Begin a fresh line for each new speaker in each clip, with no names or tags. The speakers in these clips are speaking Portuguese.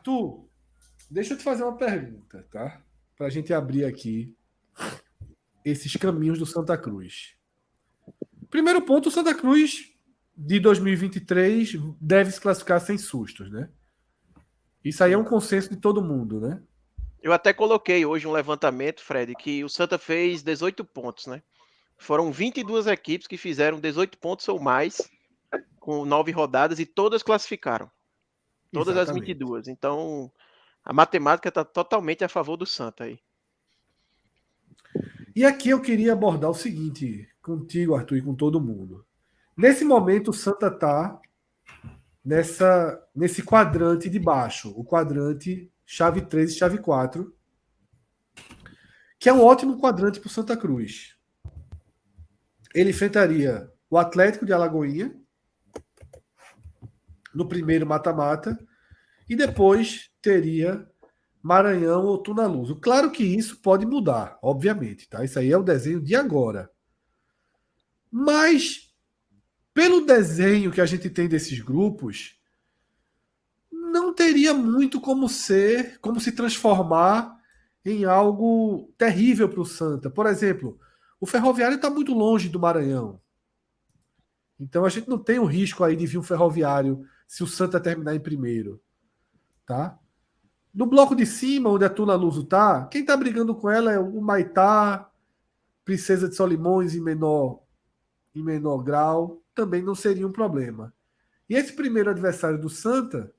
Arthur, deixa eu te fazer uma pergunta, tá? Para a gente abrir aqui esses caminhos do Santa Cruz. Primeiro ponto, o Santa Cruz de 2023 deve se classificar sem sustos, né? Isso aí é
Sim.
um consenso de todo mundo, né?
Eu até coloquei hoje um levantamento, Fred, que o Santa fez 18 pontos, né? Foram 22 equipes que fizeram 18 pontos ou mais com 9 rodadas e todas classificaram. Todas as
Exatamente.
22. Então, a matemática está totalmente a favor do Santa aí.
E aqui eu queria abordar o seguinte contigo, Arthur, e com todo mundo. Nesse momento, o Santa está nesse quadrante de baixo, o quadrante chave 3 e chave 4, que é um ótimo quadrante para o Santa Cruz. Ele enfrentaria o Atlético de Alagoinha no primeiro mata-mata e depois teria Maranhão ou Tunaluso. Claro que isso pode mudar, obviamente, tá? Isso aí é o desenho de agora. Mas pelo desenho que a gente tem desses grupos, não teria muito como se transformar em algo terrível para o Santa. Por exemplo, o Ferroviário está muito longe do Maranhão. Então a gente não tem o risco aí de vir um Ferroviário se o Santa terminar em primeiro, tá? No bloco de cima, onde a Tuna Luso tá, quem tá brigando com ela é o Maitá, Princesa de Solimões em menor grau, também não seria um problema. E esse primeiro adversário do Santa,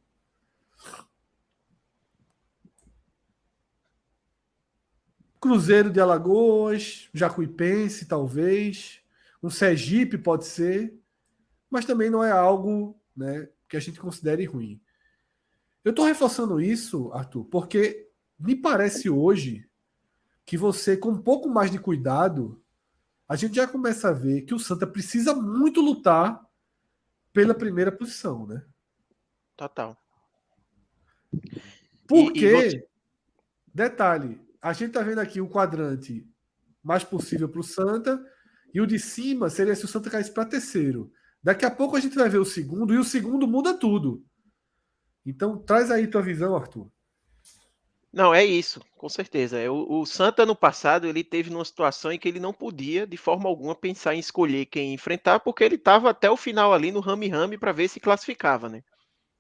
Cruzeiro de Alagoas, Jacuipense, talvez, um Sergipe pode ser, mas também não é algo, né, que a gente considere ruim. Eu estou reforçando isso, Arthur, porque me parece hoje que você, com um pouco mais de cuidado, a gente já começa a ver que o Santa precisa muito lutar pela primeira posição, né?
Total. E você.
Porque, detalhe, a gente está vendo aqui o quadrante mais possível para o Santa e o de cima seria se o Santa caísse para terceiro. Daqui a pouco a gente vai ver o segundo e o segundo muda tudo. Então, traz aí tua visão, Arthur.
Não, é isso, com certeza. O Santa, no passado, ele teve numa situação em que ele não podia, de forma alguma, pensar em escolher quem enfrentar, porque ele estava até o final ali no rame-rame para ver se classificava, né?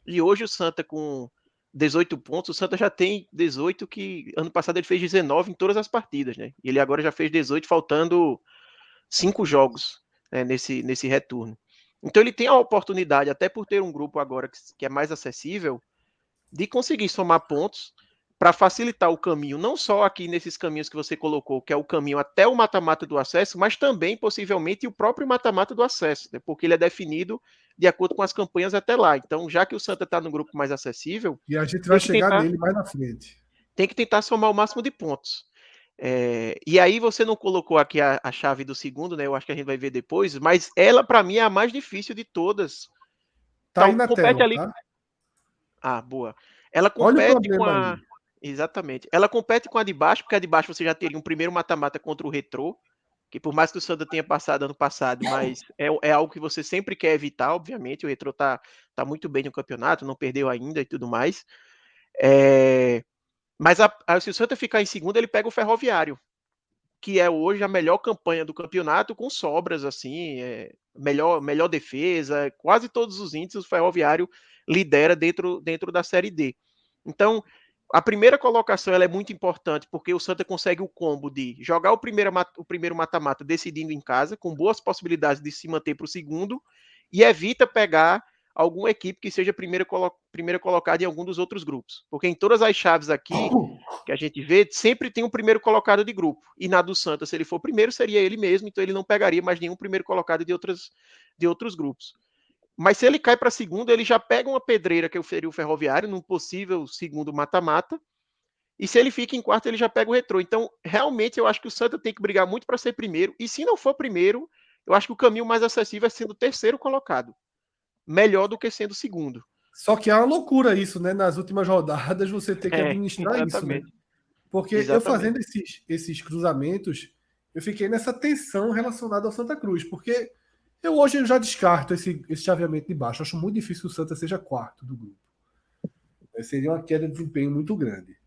E hoje o Santa com 18 pontos, o Santa já tem 18 que ano passado ele fez 19 em todas as partidas, né? E ele agora já fez 18 faltando 5 jogos, né, nesse retorno. Então ele tem a oportunidade, até por ter um grupo agora que é mais acessível, de conseguir somar pontos para facilitar o caminho, não só aqui nesses caminhos que você colocou, que é o caminho até o mata-mata do acesso, mas também, possivelmente, o próprio mata-mata do acesso, né? Porque ele é definido de acordo com as campanhas até lá. Então, já que o Santa está no grupo mais acessível,
E a gente vai
tem que
chegar
tentar,
nele mais na frente.
tem que tentar somar o máximo de pontos. E aí você não colocou aqui a chave do segundo, né? Eu acho que a gente vai ver depois, mas ela, para mim, é a mais difícil de todas.
Tá aí na
Compete
tela,
ali.
tá?
Ah, boa. Ela
Olha o
compete com
problema
a.
aí.
Exatamente. Ela compete com a de baixo, porque a de baixo você já teria um primeiro mata-mata contra o Retrô, que por mais que o Santa tenha passado ano passado, mas é algo que você sempre quer evitar, obviamente. O Retrô tá muito bem no campeonato, não perdeu ainda e tudo mais. Mas se o Santa ficar em segundo, ele pega o Ferroviário, que é hoje a melhor campanha do campeonato, com sobras, assim, melhor defesa, quase todos os índices o Ferroviário lidera dentro da Série D. Então, a primeira colocação ela é muito importante, porque o Santa consegue o combo de jogar o primeiro mata-mata decidindo em casa, com boas possibilidades de se manter para o segundo, e evita pegar alguma equipe que seja primeira colocada em algum dos outros grupos. Porque em todas as chaves aqui, que a gente vê, sempre tem um primeiro colocado de grupo. E na do Santa, se ele for primeiro, seria ele mesmo, então ele não pegaria mais nenhum primeiro colocado de outros grupos. Mas se ele cai para segundo, ele já pega uma pedreira que seria o Ferroviário, num possível segundo mata-mata. E se ele fica em quarto, ele já pega o Retrô. Então, realmente, eu acho que o Santa tem que brigar muito para ser primeiro. E se não for primeiro, eu acho que o caminho mais acessível é sendo terceiro colocado. Melhor do que sendo segundo.
Só que é uma loucura isso, né? Nas últimas rodadas você ter que administrar isso, né?
Exatamente.
Porque eu
Exatamente.
fazendo esses cruzamentos, eu fiquei nessa tensão relacionada ao Santa Cruz, porque eu já descarto esse chaveamento de baixo. Eu acho muito difícil que o Santa seja quarto do grupo. Seria uma queda de desempenho muito grande.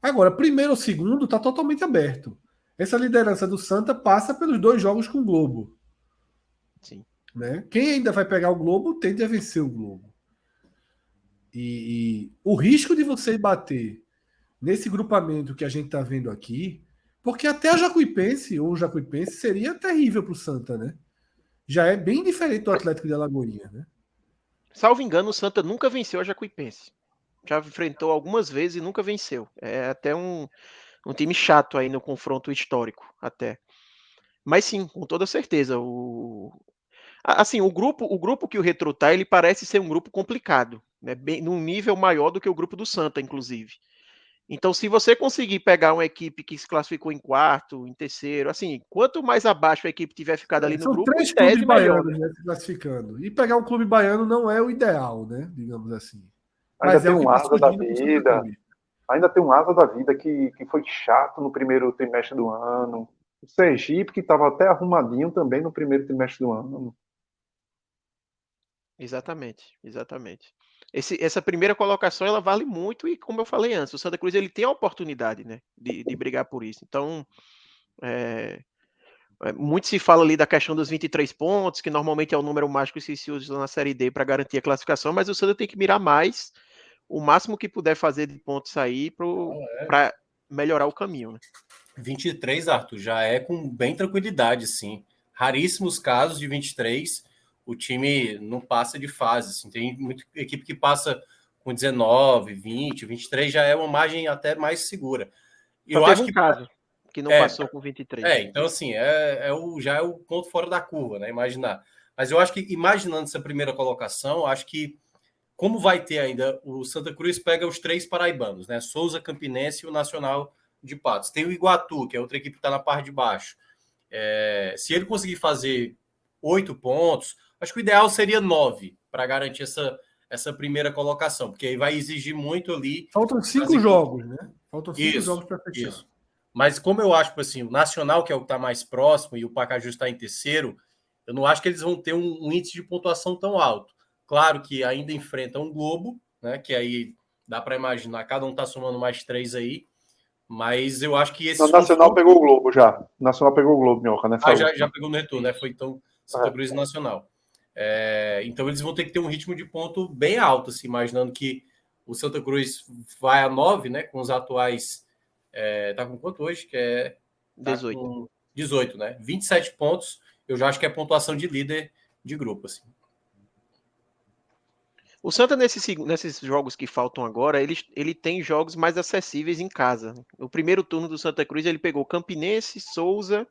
Agora, primeiro ou segundo está totalmente aberto. Essa liderança do Santa passa pelos 2 jogos com o Globo.
Sim.
Né? Quem ainda vai pegar o Globo tende a vencer o Globo. E o risco de você bater nesse grupamento que a gente está vendo aqui, porque até a Jacuipense, ou o Jacuipense, seria terrível para o Santa, né? Já é bem diferente do Atlético de Alagoinha, né?
Salvo engano, o Santa nunca venceu a Jacuipense. Já enfrentou algumas vezes e nunca venceu. É até um time chato aí no confronto histórico, até. Mas sim, com toda certeza. Assim, o grupo que o Retro tá, ele parece ser um grupo complicado, né? Bem, num nível maior do que o grupo do Santa, inclusive. Então, se você conseguir pegar uma equipe que se classificou em quarto, em terceiro, assim, quanto mais abaixo a equipe tiver ficado ali no
São
grupo, em
3 clubes
tese, melhor,
baianos,
né?
né, se classificando. E pegar um clube baiano não é o ideal, né? Digamos assim.
Ainda
Mas é
tem
o que
um
está
Asa da
surgindo para o Santa
Vida.
Cruz.
Ainda tem um Asa da Vida que foi chato no primeiro trimestre do ano. O Sergipe, que estava até arrumadinho também no primeiro trimestre do ano.
Exatamente, exatamente. Essa primeira colocação, ela vale muito e, como eu falei antes, o Santa Cruz ele tem a oportunidade, né, de brigar por isso. Então, é, muito se fala ali da questão dos 23 pontos, que normalmente é o número mágico que se usa na Série D para garantir a classificação, mas o Santa tem que mirar mais, o máximo que puder fazer de pontos aí para melhorar o caminho, né?
23, Arthur, já é com bem tranquilidade, sim. Raríssimos casos de 23, o time não passa de fase. Assim. Tem muita equipe que passa com 19, 20, 23 já é uma margem até mais segura.
Só
Eu
teve
acho
um
que
caso que não passou com 23.
então assim, já é o ponto fora da curva, né? Imaginar. Mas eu acho que, imaginando essa primeira colocação, acho que, como vai ter ainda, o Santa Cruz pega os 3 paraibanos, né? Souza, Campinense e o Nacional de Patos. Tem o Iguatu, que é outra equipe que está na parte de baixo. Se ele conseguir fazer 8 pontos, acho que o ideal seria 9 para garantir essa primeira colocação, porque aí vai exigir muito ali.
Faltam 5 jogos, né? Faltam 5
Isso,
jogos para fechar.
isso. Mas como eu acho, assim, o Nacional, que é o que está mais próximo, e o Pacajus está em terceiro, eu não acho que eles vão ter um índice de pontuação tão alto. Claro que ainda enfrentam um Globo, né? Que aí dá para imaginar, cada um está somando mais 3 aí. Mas eu acho que esses
O Nacional
confrontos...
pegou o Globo já. O Nacional pegou o Globo, Minhoca, nessa
já pegou no retorno, né? Foi então Santa Cruz e Nacional. Então eles vão ter que ter um ritmo de ponto bem alto, assim, imaginando que o Santa Cruz vai a 9, né? Com os atuais. Tá com quanto hoje? Tá
18.
com 18, né? 27 pontos. Eu já acho que é pontuação de líder de grupo, assim.
O Santa, nesses jogos que faltam agora, ele tem jogos mais acessíveis em casa. O primeiro turno do Santa Cruz, ele pegou Campinense, Souza,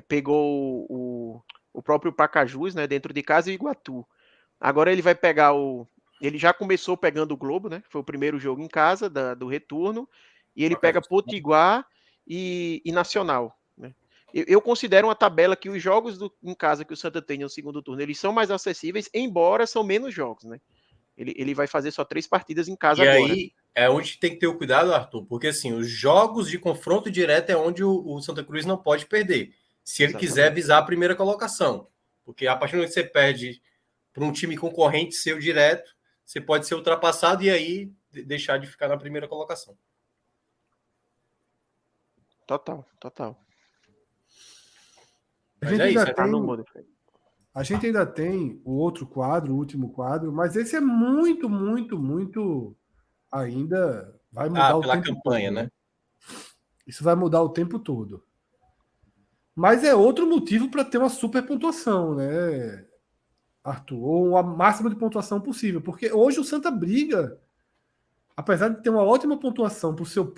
pegou o próprio Pacajus, né, dentro de casa, e Iguatu. Agora ele vai pegar ele já começou pegando o Globo, né? Foi o primeiro jogo em casa do retorno. E ele pega Potiguar e Nacional. Né? Eu considero uma tabela que os jogos em casa que o Santa tem no segundo turno, eles são mais acessíveis, embora são menos jogos, né? Ele vai fazer só 3 partidas em casa
e
agora.
Aí é onde tem que ter o cuidado, Arthur, porque assim, os jogos de confronto direto é onde o Santa Cruz não pode perder. Se ele quiser visar a primeira colocação. Porque a partir do momento que você perde para um time concorrente seu direto, você pode ser ultrapassado e aí deixar de ficar na primeira colocação.
Total.
A gente ainda tem,
mundo.
a gente ainda tem o outro quadro, o último quadro, mas esse é muito, muito, muito ainda vai mudar o
pela
tempo
campanha,
todo,
né?
Isso vai mudar o tempo todo. Mas é outro motivo para ter uma super pontuação, né, Arthur? Ou a máxima de pontuação possível. Porque hoje o Santa briga, apesar de ter uma ótima pontuação para sua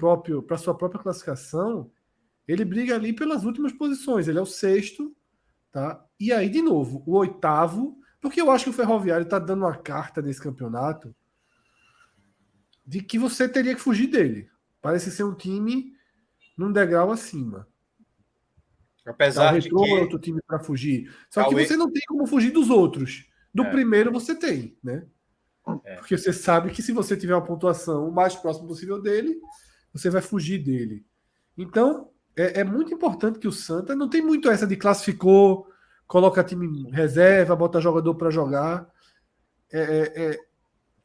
própria classificação, ele briga ali pelas últimas posições. Ele é o sexto, tá? E aí, de novo, o oitavo, porque eu acho que o Ferroviário está dando uma carta nesse campeonato de que você teria que fugir dele. Parece ser um time num degrau acima.
Apesar
o
de
Retrô
que...
é outro time para fugir. Só que você não tem como fugir dos outros. Do primeiro você tem, né? Porque você sabe que se você tiver uma pontuação o mais próximo possível dele, você vai fugir dele. Então, é muito importante que o Santa não tem muito essa de classificou, coloca time em reserva, bota jogador para jogar.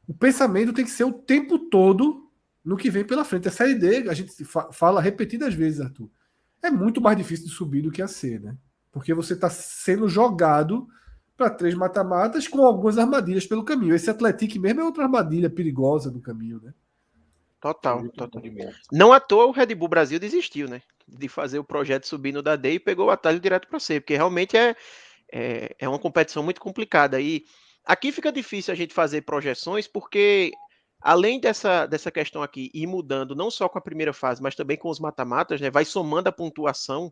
O pensamento tem que ser o tempo todo no que vem pela frente. A Série D, a gente fala repetidas vezes, Arthur, é muito mais difícil de subir do que a C, né? Porque você está sendo jogado para 3 mata-matas com algumas armadilhas pelo caminho. Esse Atlético mesmo é outra armadilha perigosa no caminho, né?
Total. Não à toa o Red Bull Brasil desistiu, né? De fazer o projeto subindo da D e pegou o atalho direto para C, porque realmente é uma competição muito complicada. E aqui fica difícil a gente fazer projeções, porque além dessa questão aqui ir mudando, não só com a primeira fase, mas também com os mata-matas, né? Vai somando a pontuação,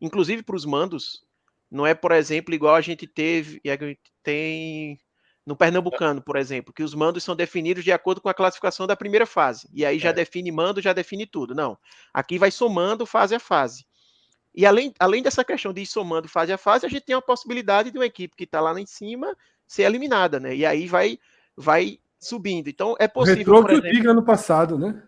inclusive para os mandos. Não é, por exemplo, igual a gente teve e a gente tem no Pernambucano, por exemplo, que os mandos são definidos de acordo com a classificação da primeira fase. E aí já define mando, já define tudo. Não. Aqui vai somando fase a fase. E além dessa questão de ir somando fase a fase, a gente tem a possibilidade de uma equipe que está lá em cima ser eliminada, né? E aí vai subindo. Então é possível,
Retrô
por
que
exemplo.
o Tigre ano passado, né?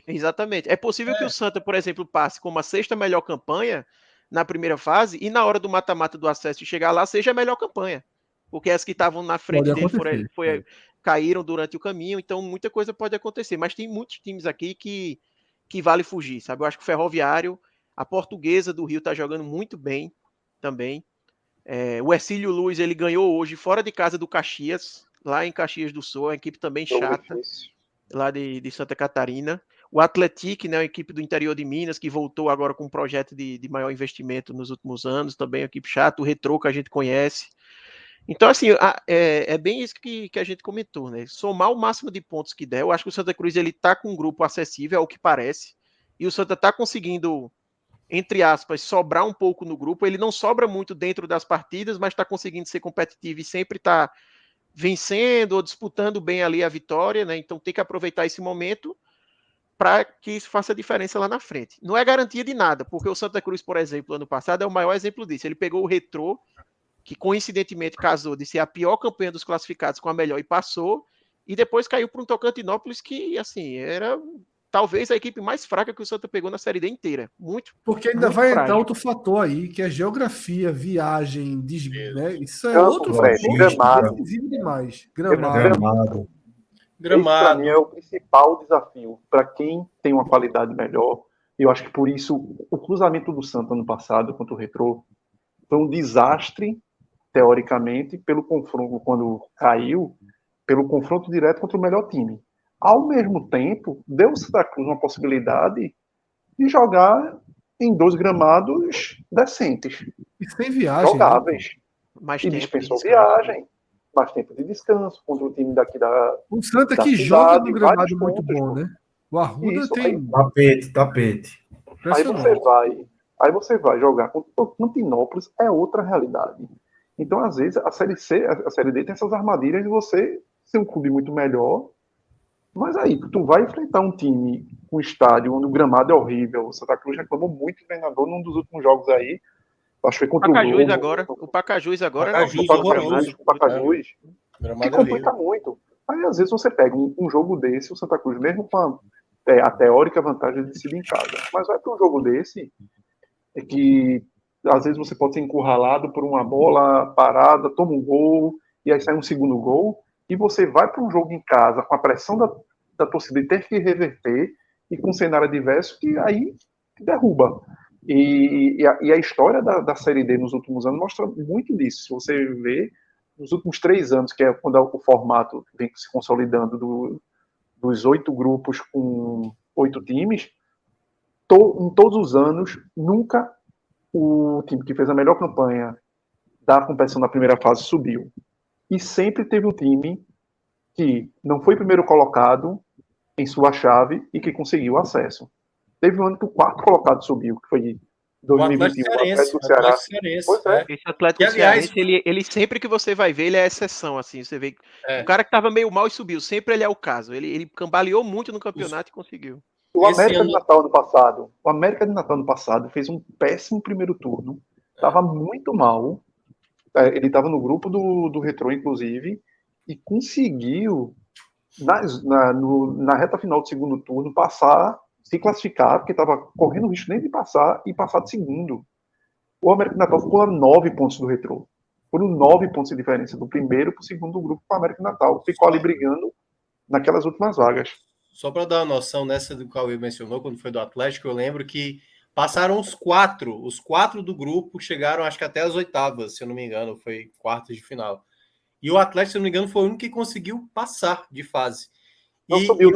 Exatamente. É possível que o Santa, por exemplo, passe com uma sexta melhor campanha na primeira fase e na hora do mata-mata do acesso e chegar lá seja a melhor campanha. Porque as que estavam na frente dele caíram durante o caminho, então muita coisa pode acontecer. Mas tem muitos times aqui que vale fugir, sabe? Eu acho que o Ferroviário, a Portuguesa do Rio está jogando muito bem também. O Hercílio Luz, ele ganhou hoje fora de casa do Caxias, lá em Caxias do Sul, uma equipe também chata, lá de Santa Catarina. O Atlético, né, a equipe do interior de Minas, que voltou agora com um projeto de maior investimento nos últimos anos, também uma equipe chata. O Retrô, que a gente conhece. Então, assim, é bem isso que a gente comentou, né? Somar o máximo de pontos que der. Eu acho que o Santa Cruz ele tá com um grupo acessível, ao que parece. E o Santa tá conseguindo, entre aspas, sobrar um pouco no grupo. Ele não sobra muito dentro das partidas, mas está conseguindo ser competitivo e sempre está vencendo ou disputando bem ali a vitória, né? Então tem que aproveitar esse momento para que isso faça diferença lá na frente. Não é garantia de nada, porque o Santa Cruz, por exemplo, ano passado é o maior exemplo disso. Ele pegou o Retrô, que coincidentemente casou de ser a pior campanha dos classificados com a melhor e passou, e depois caiu para um Tocantinópolis que, assim, era talvez a equipe mais fraca que o Santa pegou na Série D inteira. Muito,
porque ainda
muito
vai
frágil.
entrar outro fator aí, que é geografia, viagem, né? Isso é
Campo,
outro
Fred,
fator
gramado.
decisivo demais.
Gramado. Esse, para mim, é o principal desafio. Para quem tem uma qualidade melhor, eu acho que por isso o cruzamento do Santa ano passado contra o Retrô foi um desastre, teoricamente, pelo confronto, quando caiu, pelo confronto direto contra o melhor time. Ao mesmo tempo, deu ao Santa Cruz uma possibilidade de jogar em 2 gramados decentes.
E sem viagem.
Jogáveis.
Mais
e
tempo
dispensou
de descanso.
viagem, mais tempo de descanso contra o time daqui da.
O Santa
da
que
cidade,
joga no gramado
vários
muito
pontos,
bom,
pô.
né? O Arruda
Isso,
tem.
Tapete.
Aí você vai jogar contra o Tocantinópolis, é outra realidade. Então, às vezes, a Série C, a Série D tem essas armadilhas de você ser um clube muito melhor, mas aí, tu vai enfrentar um time com um estádio onde o gramado é horrível. O Santa Cruz reclamou muito do treinador num dos últimos jogos aí. Acho que foi contra o Globo.
O Pacajus agora
O Pacajus, que complica muito. Aí, às vezes, você pega um jogo desse, o Santa Cruz, mesmo com a teórica vantagem de decidir em casa, mas vai para um jogo desse, que às vezes você pode ser encurralado por uma bola parada, toma um gol, e aí sai um segundo gol, e você vai para um jogo em casa com a pressão da torcida e ter que reverter, e com um cenário adverso que aí derruba. E a história da Série D nos últimos anos mostra muito disso. Se você vê, nos últimos 3 anos, que é quando o formato vem se consolidando dos 8 grupos com 8 times, em todos os anos, nunca o time que fez a melhor campanha da competição na primeira fase subiu. E sempre teve um time que não foi primeiro colocado em sua chave e que conseguiu acesso. Teve um ano que o 4º colocado subiu, que foi 2021, o Atlético do Ceará.
Pois é. Esse Atlético Cearense, ele sempre que você vai ver, ele é exceção, assim, você vê o cara que estava meio mal e subiu, sempre ele é o caso, ele cambaleou muito no campeonato e conseguiu.
O América de Natal ano passado fez um péssimo primeiro turno, estava muito mal, ele estava no grupo do Retrô, inclusive, e conseguiu, na reta final do segundo turno, se classificar, porque estava correndo o risco nem de passar, e passar de segundo. O América de Natal ficou a 9 pontos do Retrô. Foram 9 pontos de diferença do primeiro para o segundo grupo com o América de Natal. Ficou ali brigando naquelas últimas vagas.
Só para dar uma noção nessa do que o Cauê mencionou, quando foi do Atlético, eu lembro que passaram os quatro do grupo chegaram, acho que até as oitavas, se eu não me engano, foi quartas de final. E o Atlético, se eu não me engano, foi o único que conseguiu passar de fase.
Não, subiu,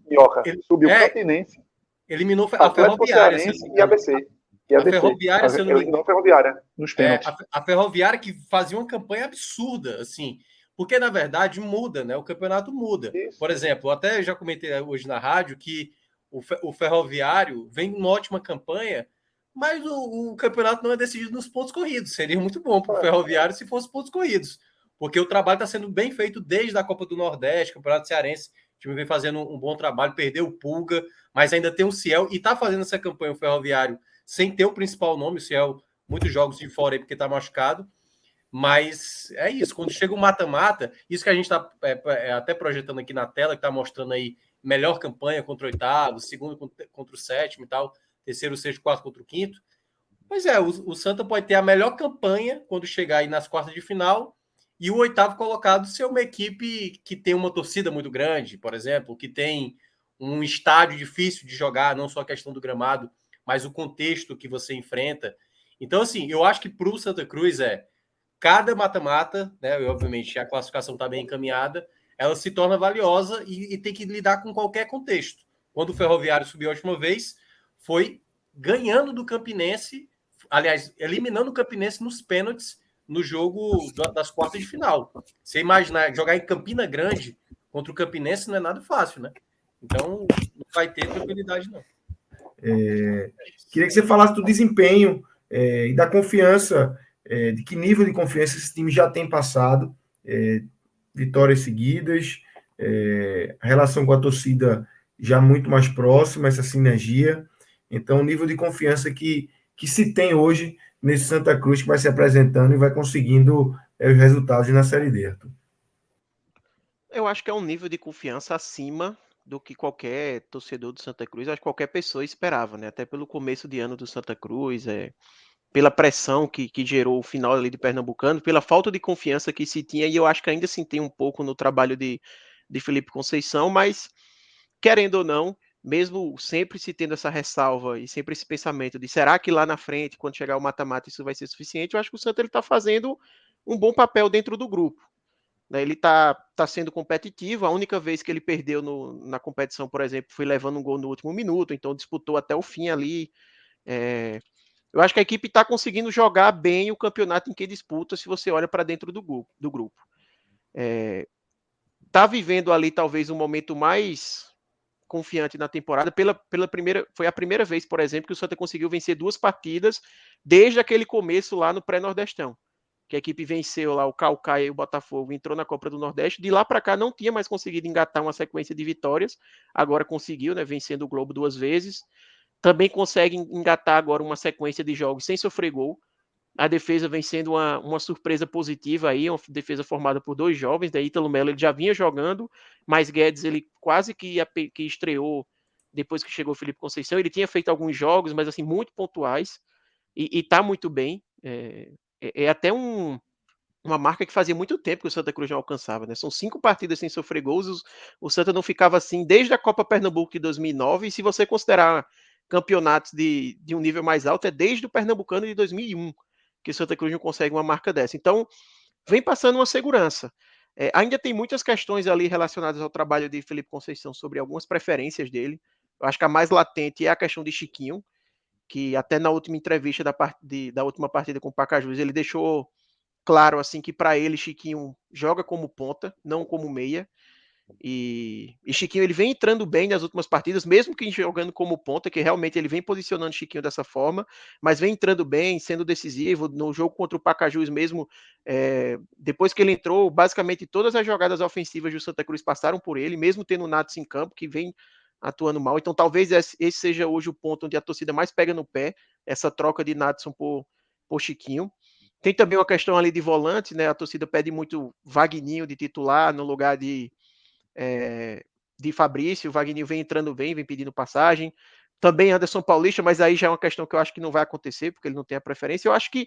Minhoca. Subiu o Campinense.
Eliminou a Ferroviária.
E ABC.
A Ferroviária, se eu não me engano.
A Ferroviária, nos pênaltis.
A Ferroviária que fazia uma campanha absurda, assim, porque na verdade muda, né? O campeonato muda. Isso. Por exemplo, até já comentei hoje na rádio que o Ferroviário vem uma ótima campanha, mas o campeonato não é decidido nos pontos corridos. Seria muito bom para o Ferroviário se fosse pontos corridos, porque o trabalho está sendo bem feito desde a Copa do Nordeste, Campeonato Cearense. O time vem fazendo um bom trabalho, perdeu o Pulga, mas ainda tem o Ciel e está fazendo essa campanha, o Ferroviário, sem ter o principal nome, o Ciel, muitos jogos de fora aí porque está machucado. Mas é isso, quando chega o mata-mata, isso que a gente está até projetando aqui na tela, que está mostrando aí melhor campanha contra o oitavo, segundo contra o sétimo e tal, terceiro, sexto, quarto contra o quinto. Pois é, o Santa pode ter a melhor campanha quando chegar aí nas quartas de final, e o oitavo colocado ser uma equipe que tem uma torcida muito grande, por exemplo, que tem um estádio difícil de jogar, não só a questão do gramado, mas o contexto que você enfrenta. Então, assim, eu acho que para o Santa Cruz cada mata-mata, né, e obviamente a classificação está bem encaminhada, ela se torna valiosa e tem que lidar com qualquer contexto. Quando o Ferroviário subiu a última vez, foi ganhando do Campinense, aliás, eliminando o Campinense nos pênaltis no jogo das quartas de final. Você imaginar, jogar em Campina Grande contra o Campinense não é nada fácil, né? Então, não vai ter tranquilidade, não.
Queria que você falasse do desempenho e da confiança, de que nível de confiança esse time já tem passado, vitórias seguidas, a relação com a torcida já muito mais próxima, essa sinergia. Então, o nível de confiança que se tem hoje nesse Santa Cruz, que vai se apresentando e vai conseguindo os resultados na Série D, Arthur.
Eu acho que é um nível de confiança acima do que qualquer torcedor do Santa Cruz, acho que qualquer pessoa esperava, né? Até pelo começo de ano do Santa Cruz, pela pressão que gerou o final ali de Pernambucano, pela falta de confiança que se tinha, e eu acho que ainda se tem um pouco no trabalho de Felipe Conceição, mas, querendo ou não, mesmo sempre se tendo essa ressalva e sempre esse pensamento de será que lá na frente, quando chegar o mata-mata, isso vai ser suficiente, eu acho que o Santa está fazendo um bom papel dentro do grupo. Ele está sendo competitivo. A única vez que ele perdeu na competição, por exemplo, foi levando um gol no último minuto, então disputou até o fim ali. Eu acho que a equipe está conseguindo jogar bem o campeonato em que disputa, se você olha para dentro do grupo. Está vivendo ali talvez um momento mais confiante na temporada. Foi a primeira vez, por exemplo, que o Santa conseguiu vencer 2 partidas desde aquele começo lá no pré-nordestão, que a equipe venceu lá o Caucaia e o Botafogo, entrou na Copa do Nordeste. De lá para cá não tinha mais conseguido engatar uma sequência de vitórias, agora conseguiu, né, vencendo o Globo 2 vezes. Também consegue engatar agora uma sequência de jogos sem sofrer gol. A defesa vem sendo uma surpresa positiva aí, uma defesa formada por 2 jovens, da Ítalo Melo, ele já vinha jogando, mas Guedes ele quase que estreou depois que chegou o Felipe Conceição. Ele tinha feito alguns jogos, mas assim, muito pontuais, e tá muito bem. Até uma marca que fazia muito tempo que o Santa Cruz não alcançava, né? São 5 partidas sem sofrer gols, o Santa não ficava assim desde a Copa Pernambuco de 2009, e se você considerar campeonatos de um nível mais alto, é desde o Pernambucano de 2001, que o Santa Cruz não consegue uma marca dessa. Então, vem passando uma segurança. Ainda tem muitas questões ali relacionadas ao trabalho de Felipe Conceição sobre algumas preferências dele. Eu acho que a mais latente é a questão de Chiquinho, que até na última entrevista da última partida com o Pacajus, ele deixou claro assim que para ele Chiquinho joga como ponta, não como meia. E Chiquinho ele vem entrando bem nas últimas partidas, mesmo que jogando como ponta, que realmente ele vem posicionando Chiquinho dessa forma, mas vem entrando bem, sendo decisivo no jogo contra o Pacajus mesmo. Depois que ele entrou, basicamente todas as jogadas ofensivas do Santa Cruz passaram por ele, mesmo tendo o Natson em campo, que vem atuando mal. Então talvez esse seja hoje o ponto onde a torcida mais pega no pé, essa troca de Natson por Chiquinho. Tem também uma questão ali de volante, né? A torcida pede muito Vagninho de titular no lugar de Fabrício. O Vagninho vem entrando bem, vem pedindo passagem. Também Anderson Paulista, mas aí já é uma questão que eu acho que não vai acontecer, porque ele não tem a preferência. Eu acho que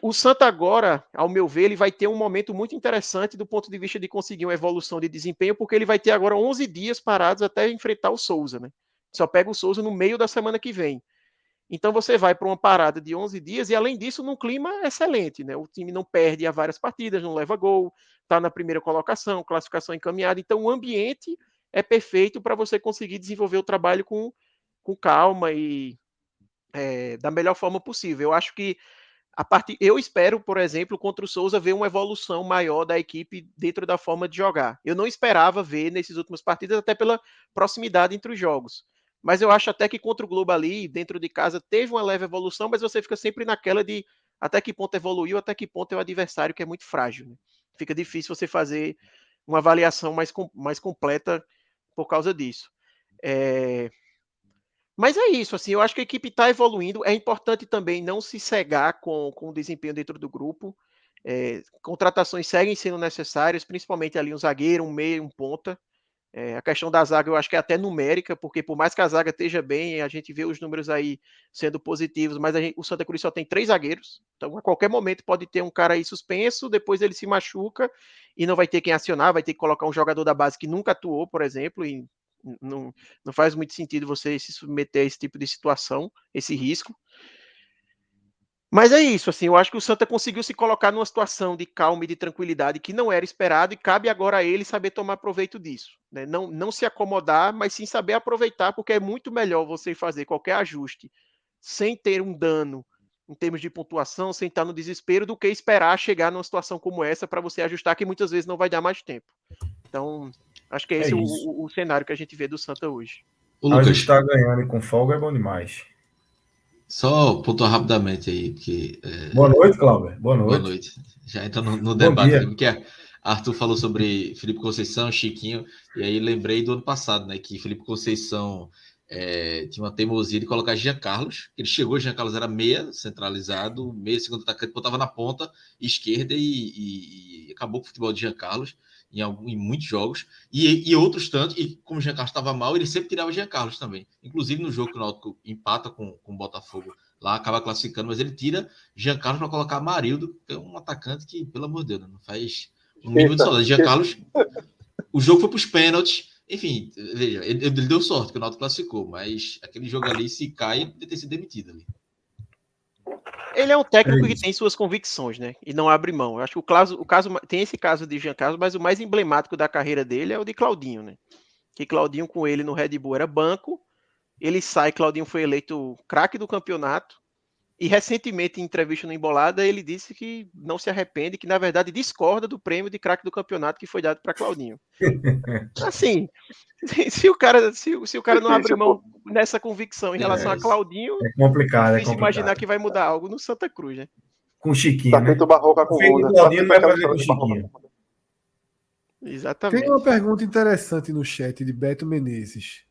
O Santa agora, ao meu ver, ele vai ter um momento muito interessante do ponto de vista de conseguir uma evolução de desempenho, porque ele vai ter agora 11 dias parados até enfrentar o Souza, né? Só pega o Souza no meio da semana que vem. Então você vai para uma parada de 11 dias e, além disso, num clima excelente, né? O time não perde há várias partidas, não leva gol, está na primeira colocação, classificação encaminhada. Então o ambiente é perfeito para você conseguir desenvolver o trabalho com calma e da melhor forma possível. Eu acho que eu espero, por exemplo, contra o Souza, ver uma evolução maior da equipe dentro da forma de jogar. Eu não esperava ver nesses últimos partidas, até pela proximidade entre os jogos. Mas eu acho até que contra o Globo ali, dentro de casa, teve uma leve evolução, mas você fica sempre naquela de até que ponto evoluiu, até que ponto é o adversário que é muito frágil. Né? Fica difícil você fazer uma avaliação mais completa por causa disso. Mas é isso, assim, eu acho que a equipe está evoluindo. É importante também não se cegar com o desempenho dentro do grupo. Contratações seguem sendo necessárias, principalmente ali um zagueiro, um meia, um ponta. A questão da zaga eu acho que é até numérica, porque por mais que a zaga esteja bem, a gente vê os números aí sendo positivos, mas o Santa Cruz só tem 3 zagueiros. Então, a qualquer momento pode ter um cara aí suspenso, depois ele se machuca e não vai ter quem acionar, vai ter que colocar um jogador da base que nunca atuou, por exemplo, e não faz muito sentido você se submeter a esse tipo de situação, esse risco. Mas é isso, assim, eu acho que o Santa conseguiu se colocar numa situação de calma e de tranquilidade que não era esperado e cabe agora a ele saber tomar proveito disso. Né? Não se acomodar, mas sim saber aproveitar, porque é muito melhor você fazer qualquer ajuste sem ter um dano em termos de pontuação, sem estar no desespero, do que esperar chegar numa situação como essa para você ajustar, que muitas vezes não vai dar mais tempo. Então, acho que é esse o cenário que a gente vê do Santa hoje.
O Lucas está ganhando e com folga é bom demais.
Só pontuar rapidamente aí, porque...
Boa noite, Cláudio. Boa noite.
Boa noite. Já entra no debate aqui, porque Arthur falou sobre Felipe Conceição, Chiquinho, e aí lembrei do ano passado, né, que Felipe Conceição tinha uma teimosia de colocar Jean Carlos. Ele chegou, Jean Carlos era meia, centralizado, meia, segundo atacante, botava na ponta esquerda e acabou com o futebol de Jean Carlos em muitos jogos, e outros tantos, e como o Jean Carlos estava mal, ele sempre tirava Jean Carlos também. Inclusive no jogo que o Náutico empata com o Botafogo, lá acaba classificando, mas ele tira Jean Carlos para colocar Amarildo, que é um atacante que, pelo amor de Deus, não faz um mínimo de saudade. Jean Carlos, o jogo foi para os pênaltis, enfim, veja, ele deu sorte que o Náutico classificou, mas aquele jogo ali, se cai, ele ter sido demitido ali.
Ele é um técnico que tem suas convicções, né? E não abre mão. Eu acho que o caso tem esse caso de Jean Carlos, mas o mais emblemático da carreira dele é o de Claudinho, né? Que Claudinho com ele no Red Bull era banco, ele sai, Claudinho foi eleito craque do campeonato, e recentemente em entrevista no Embolada ele disse que não se arrepende, que na verdade discorda do prêmio de craque do campeonato que foi dado para Claudinho. Assim, se o cara não abre mão nessa convicção em relação a Claudinho,
é complicado,
é difícil imaginar que vai mudar algo no Santa Cruz, né?
Com Chiquinho,
tá feito barroca com onda.
Claudinho vai fazer com Chiquinho.
Exatamente.
Tem uma pergunta interessante no chat de Beto Menezes,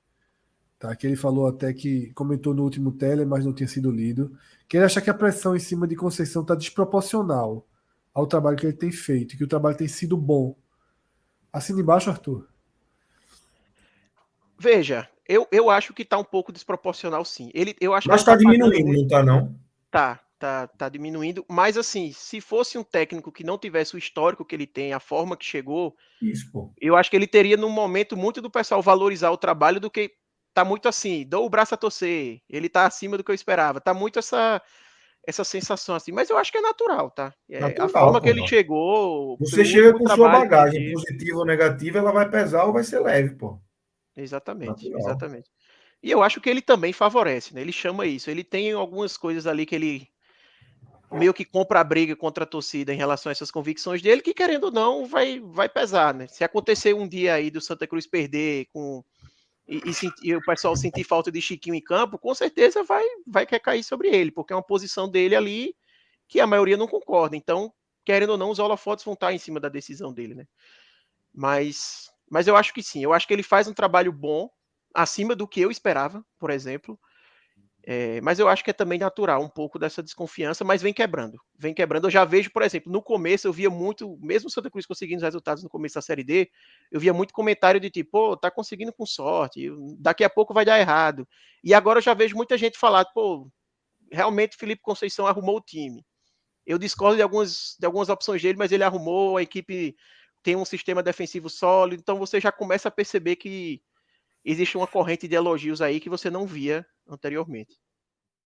tá? Que ele falou até que comentou no último tele, mas não tinha sido lido, que ele acha que a pressão em cima de Conceição está desproporcional ao trabalho que ele tem feito, que o trabalho tem sido bom. Assina embaixo, Arthur.
Veja, eu acho que está um pouco desproporcional, sim.
Mas está diminuindo, não está, não?
Tá diminuindo, mas assim, se fosse um técnico que não tivesse o histórico que ele tem, a forma que chegou, eu acho que ele teria num momento muito do pessoal valorizar o trabalho do que tá muito assim, dou o braço a torcer, ele tá acima do que eu esperava, tá muito essa sensação assim, mas eu acho que é natural, tá? A forma que ele chegou...
Você chega com sua bagagem, positiva ou negativa, ela vai pesar ou vai ser leve, pô.
Exatamente. E eu acho que ele também favorece, né? Ele chama isso. Ele tem algumas coisas ali que ele meio que compra a briga contra a torcida em relação a essas convicções dele, que querendo ou não vai pesar, né? Se acontecer um dia aí do Santa Cruz perder e o pessoal sentir falta de Chiquinho em campo, com certeza vai recair sobre ele, porque é uma posição dele ali que a maioria não concorda. Então, querendo ou não, os holofotes vão estar em cima da decisão dele, né? Mas eu acho que sim. Eu acho que ele faz um trabalho bom, acima do que eu esperava, por exemplo. Mas eu acho que é também natural um pouco dessa desconfiança, mas vem quebrando. Eu já vejo, por exemplo, no começo eu via muito, mesmo o Santa Cruz conseguindo os resultados no começo da Série D, eu via muito comentário de tipo, pô, tá conseguindo com sorte, daqui a pouco vai dar errado. E agora eu já vejo muita gente falar, pô, realmente Felipe Conceição arrumou o time. Eu discordo de algumas opções dele, mas ele arrumou, a equipe tem um sistema defensivo sólido, então você já começa a perceber que existe uma corrente de elogios aí que você não via anteriormente.